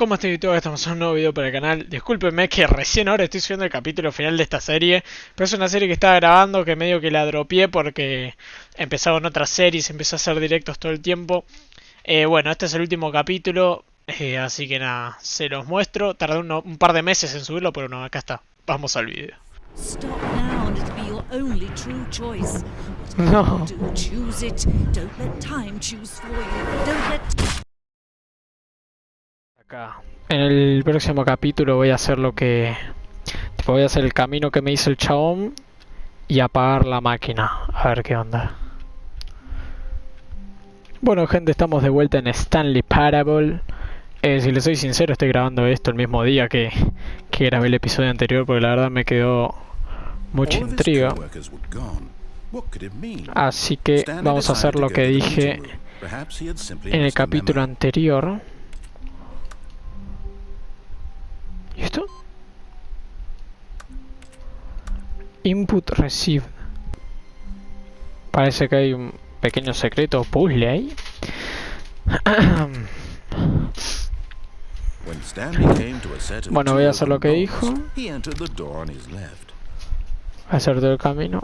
¿Cómo están YouTube? Estamos en un nuevo video para el canal. Discúlpenme que recién ahora estoy subiendo el capítulo final de esta serie, pero es una serie que estaba grabando que medio que la dropeé porque empezaron otras series, empecé a hacer directos todo el tiempo. Bueno, este es el último capítulo, así que nada, se los muestro. Tardé un par de meses en subirlo, pero no, acá está. Vamos al video. Stop now and it'll be your only true choice. No. Do choose it. Don't let time choose for you. Don't let Acá. En el próximo capítulo voy a hacer lo que... voy a hacer el camino que me hizo el chabón y apagar la máquina. A ver qué onda. Bueno, gente, estamos de vuelta en Stanley Parable. Si les soy sincero, estoy grabando esto el mismo día que grabé el episodio anterior, porque la verdad me quedó mucha intriga. Así que vamos a hacer lo que dije en el capítulo anterior. ¿Y esto? Input received. Parece que hay un pequeño secreto puzzle ahí. Bueno, voy a hacer lo que dijo. Voy a hacer todo el camino.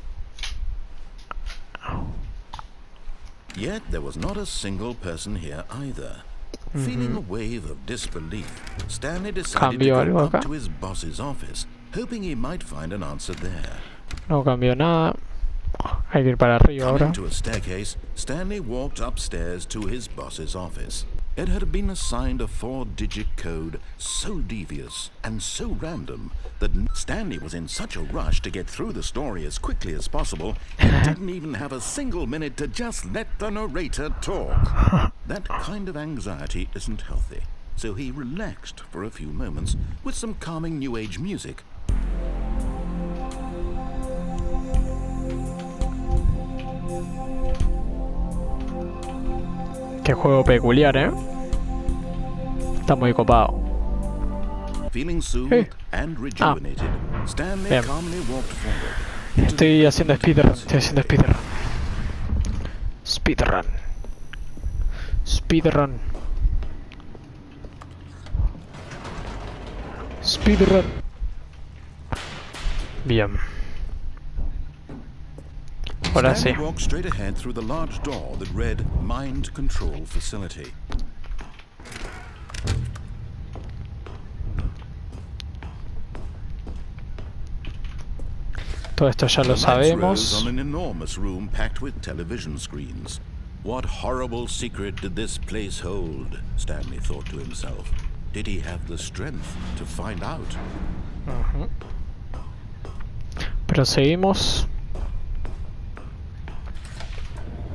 Yet there was not a single person here either. Feeling a wave of disbelief, Stanley decided to go up to his boss's office, hoping he might find an answer there. No cambió nada. Hay que ir para arriba ahora. Coming to a staircase, Stanley walked upstairs to his boss's office. It had been assigned a 4-digit code so devious and so random that Stanley was in such a rush to get through the story as quickly as possible, he didn't even have a single minute to just let the narrator talk. That kind of anxiety isn't healthy, so he relaxed for a few moments with some calming New Age music. Qué juego peculiar, Está muy copado. Feeling soothed and rejuvenated, Stanley calmly walked forward. Estoy haciendo speedrun. Speedrun. Bien. Ahora sí. Stanley walked straight ahead through the large door that read Mind Control Facility. Todo esto ya lo sabemos. On an enormous room packed with television screens. What horrible secret did this place hold? Stanley thought to himself. Did he have the strength to find out? Proseguimos.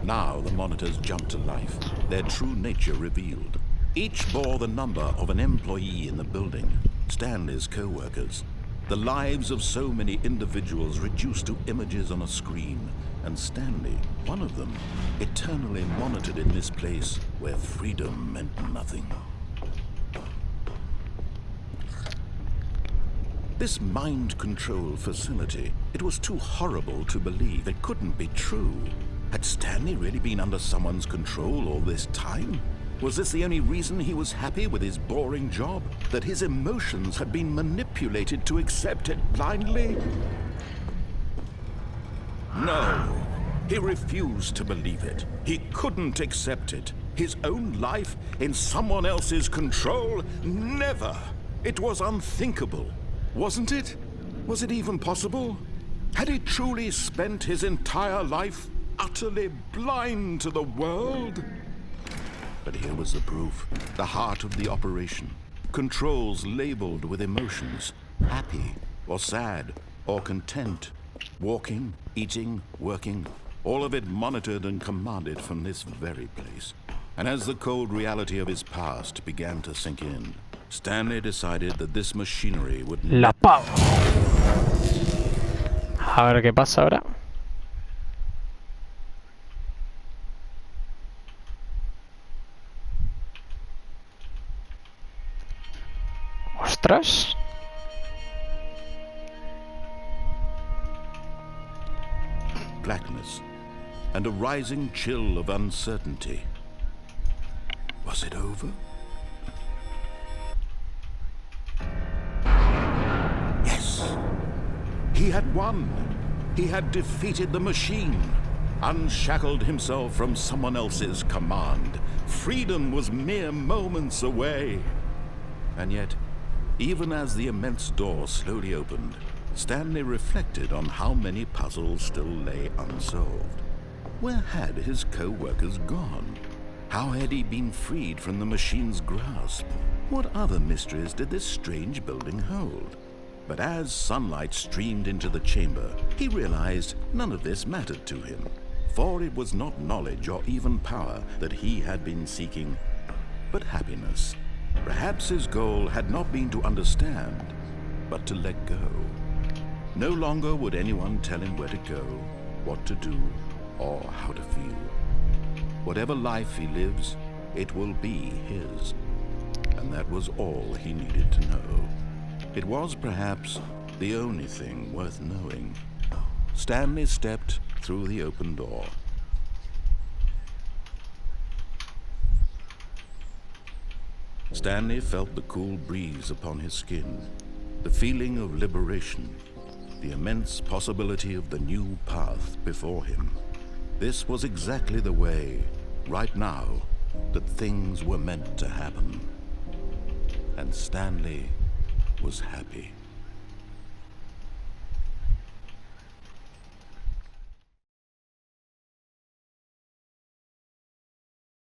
Now the monitors jumped to life, their true nature revealed. Each bore the number of an employee in the building, Stanley's co-workers. The lives of so many individuals reduced to images on a screen, and Stanley, one of them, eternally monitored in this place where freedom meant nothing. This mind control facility, it was too horrible to believe. It couldn't be true. Had Stanley really been under someone's control all this time? Was this the only reason he was happy with his boring job? That his emotions had been manipulated to accept it blindly? No. He refused to believe it. He couldn't accept it. His own life in someone else's control? Never. It was unthinkable. Wasn't it? Was it even possible? Had he truly spent his entire life utterly blind to the world? But here was the proof, the heart of the operation. Controls labeled with emotions, happy or sad or content. Walking, eating, working, all of it monitored and commanded from this very place. And as the cold reality of his past began to sink in, Stanley decided that this machinery would... La pago. A ver qué pasa ahora. Ostras. Blackness and a rising chill of uncertainty. Was it over? He had won. He had defeated the machine, unshackled himself from someone else's command. Freedom was mere moments away. And yet, even as the immense door slowly opened, Stanley reflected on how many puzzles still lay unsolved. Where had his co-workers gone? How had he been freed from the machine's grasp? What other mysteries did this strange building hold? But as sunlight streamed into the chamber, he realized none of this mattered to him, for it was not knowledge or even power that he had been seeking, but happiness. Perhaps his goal had not been to understand, but to let go. No longer would anyone tell him where to go, what to do, or how to feel. Whatever life he lives, it will be his. And that was all he needed to know. It was perhaps the only thing worth knowing. Stanley stepped through the open door. Stanley felt the cool breeze upon his skin, the feeling of liberation, the immense possibility of the new path before him. This was exactly the way, right now, that things were meant to happen. And Stanley was happy.